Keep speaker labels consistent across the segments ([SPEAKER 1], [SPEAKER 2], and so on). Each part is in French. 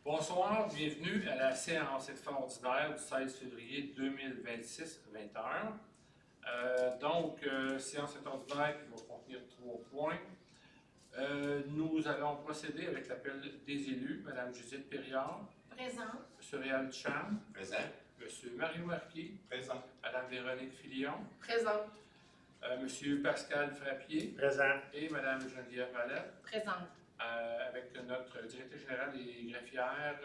[SPEAKER 1] Bonsoir, bienvenue à la séance extraordinaire du 16 février 2026, 20h. Séance extraordinaire qui va contenir 3 points. Nous allons procéder avec l'appel des élus. Mme Judith Périard.
[SPEAKER 2] Présente.
[SPEAKER 1] M. Réal Ducharme.
[SPEAKER 3] Présent.
[SPEAKER 1] M. Mario Marquis.
[SPEAKER 3] Présent.
[SPEAKER 1] Mme Véronique Filion.
[SPEAKER 2] Présente.
[SPEAKER 1] M. Pascal Frappier.
[SPEAKER 4] Présent.
[SPEAKER 1] Et Mme Geneviève Valette.
[SPEAKER 2] Présente.
[SPEAKER 1] Avec notre directeur général des greffières,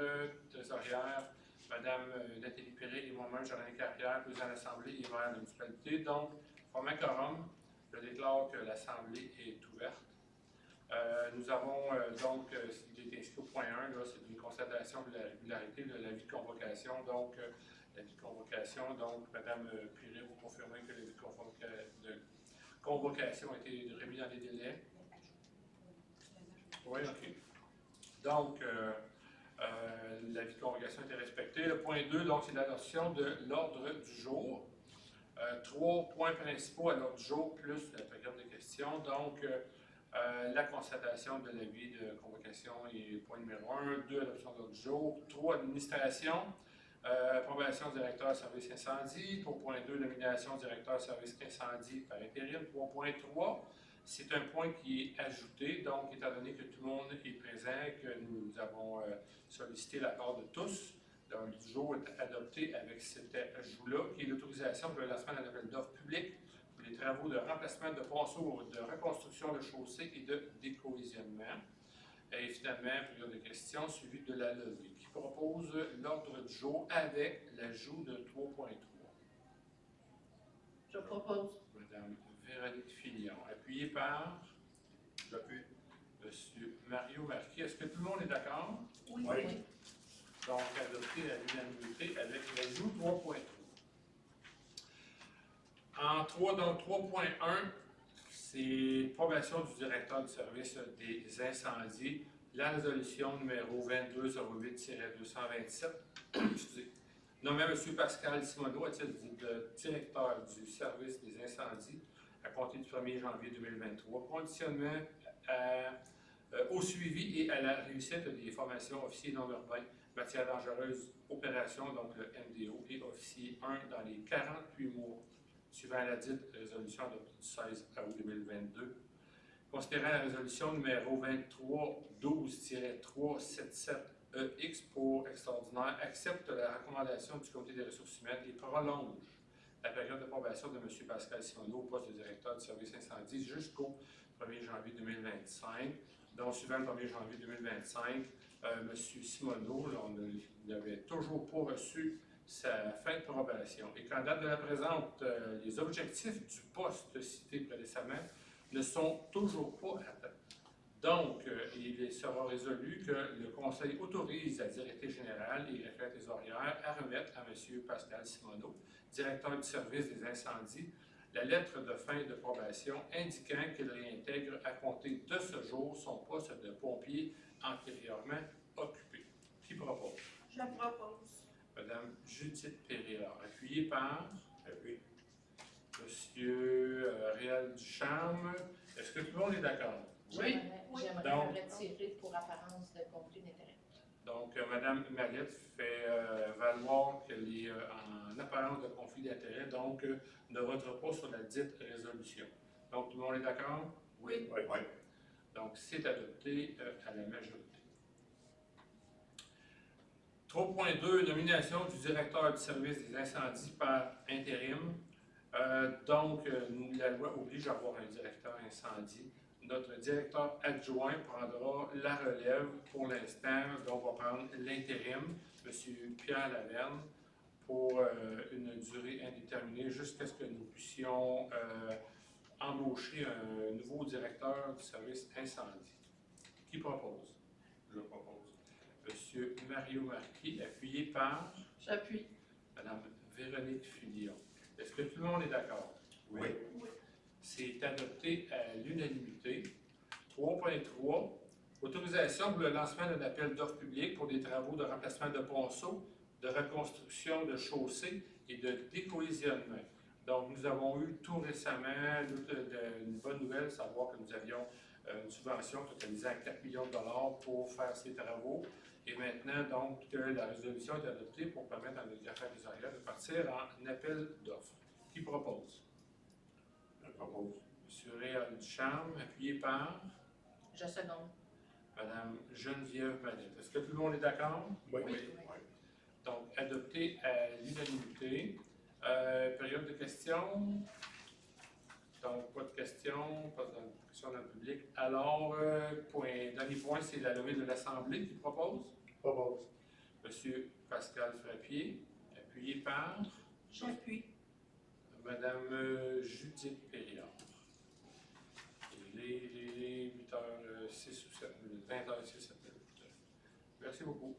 [SPEAKER 1] trésorière, Mme Nathalie Perret et moi-même, Jean-René Carrière, président de l'Assemblée et maire de la municipalité. Donc, formant quorum, je déclare que l'Assemblée est ouverte. Nous avons il est inscrit au point 1, c'est une constatation de la régularité de l'avis de convocation. Donc, l'avis de convocation, Mme Perret, vous confirmez que l'avis de convocation a été remis dans les délais. Oui, OK. Donc, l'avis de convocation a été respecté. Le point 2, donc, c'est l'adoption de l'ordre du jour. 3 points principaux à l'ordre du jour, plus la période de questions. Donc, la constatation de l'avis de convocation est point numéro 1. 2, adoption de l'ordre du jour. 3, administration. Approbation directeur service incendie. 3.2, nomination directeur service incendie par intérim. 3.3. C'est un point qui est ajouté, donc étant donné que tout le monde est présent, que nous avons sollicité l'accord de tous, l'ordre du jour est adopté avec cet ajout-là, qui est l'autorisation pour le lancement d'un appel d'offres public pour les travaux de remplacement de ponceaux, de reconstruction de chaussées et de décohésionnement. Et finalement, période de questions suivie de la levée, qui propose l'ordre du jour avec l'ajout de 3.3.
[SPEAKER 2] Je propose.
[SPEAKER 1] Madame Véronique Filion, appuyée par
[SPEAKER 3] J'appuie.
[SPEAKER 1] M. Mario Marquis. Est-ce que tout le monde est d'accord?
[SPEAKER 2] Oui.
[SPEAKER 3] Oui.
[SPEAKER 1] Donc, adopté à l'unanimité avec l'ajout 3.3. En 3, donc 3.1, c'est approbation du directeur du service des incendies, la résolution numéro 2208-227, excusez, nommé M. Pascal Simoneau à titre de directeur du service des incendies à compter du 1er janvier 2023, conditionnement au suivi et à la réussite des formations officiers non urbains, matières dangereuses, opérations, donc le MDO, et officier 1 dans les 48 mois suivant la dite résolution adoptée du 16 août 2022. Considérant la résolution numéro 2312-377EX pour extraordinaire, accepte la recommandation du Comité des ressources humaines et prolonge la période d'approbation de M. Pascal Simoneau au poste de directeur du service incendie jusqu'au 1er janvier 2025. Donc, suivant le 1er janvier 2025, M. Simoneau, on n'avait toujours pas reçu sa fin de probation. Et qu'en date de la présente, les objectifs du poste cité précédemment ne sont toujours pas atteints. Donc, il sera résolu que le Conseil autorise la directrice générale et la trésorière à remettre à M. Pascal Simoneau, directeur du service des incendies, la lettre de fin de probation indiquant qu'il réintègre à compter de ce jour son poste de pompier antérieurement occupé. Qui propose?
[SPEAKER 2] Je propose.
[SPEAKER 1] Madame Judith Périard, appuyée par
[SPEAKER 3] J'appuie.
[SPEAKER 1] Monsieur Réal Ducharme. Est-ce que tout le monde est d'accord?
[SPEAKER 2] Oui.
[SPEAKER 5] J'aimerais
[SPEAKER 1] Donc-
[SPEAKER 5] retirer pour apparence de conflit d'intérêt.
[SPEAKER 1] Donc, Mme Mariette fait valoir qu'elle est en apparence de conflit d'intérêt, donc ne votera pas sur la dite résolution. Donc, tout le monde est d'accord?
[SPEAKER 2] Oui.
[SPEAKER 3] Oui. Oui.
[SPEAKER 1] Donc, c'est adopté à la majorité. 3.2, nomination du directeur du service des incendies par intérim. La loi oblige à avoir un directeur incendie. Notre directeur adjoint prendra la relève pour l'instant. Donc, on va prendre l'intérim, M. Pierre Laverne, pour une durée indéterminée jusqu'à ce que nous puissions embaucher un nouveau directeur du service incendie. Qui propose?
[SPEAKER 3] Je propose.
[SPEAKER 1] M. Mario Marquis, appuyé par
[SPEAKER 2] J'appuie.
[SPEAKER 1] Mme Véronique Filion. Est-ce que tout le monde est d'accord?
[SPEAKER 3] Oui.
[SPEAKER 1] C'est adopté à l'unanimité. 3.3, autorisation pour le lancement d'un appel d'offres public pour des travaux de remplacement de ponceaux, de reconstruction de chaussées et de décohésionnement. Donc, nous avons eu tout récemment une bonne nouvelle, savoir que nous avions une subvention totalisant 4 millions de dollars pour faire ces travaux. Et maintenant, donc, que la résolution est adoptée pour permettre à notre affaires trésorière de partir en appel d'offres. Qui propose?
[SPEAKER 3] Je propose.
[SPEAKER 1] M. Réal Ducharme, appuyé par
[SPEAKER 5] Je seconde.
[SPEAKER 1] Mme Geneviève Manette. Est-ce que tout le monde est d'accord?
[SPEAKER 3] Oui.
[SPEAKER 1] Donc, adopté à l'unanimité. Période de questions. Donc, pas de questions, pas de questions dans le public. Alors, dernier point, c'est la levée de l'Assemblée qui propose.
[SPEAKER 3] Propose.
[SPEAKER 1] Monsieur Pascal Frappier, appuyé par
[SPEAKER 2] J'appuie.
[SPEAKER 1] Madame Judith Périard. Il est 8h06 ou 7 minutes, 20h06 7 minutes. Merci beaucoup.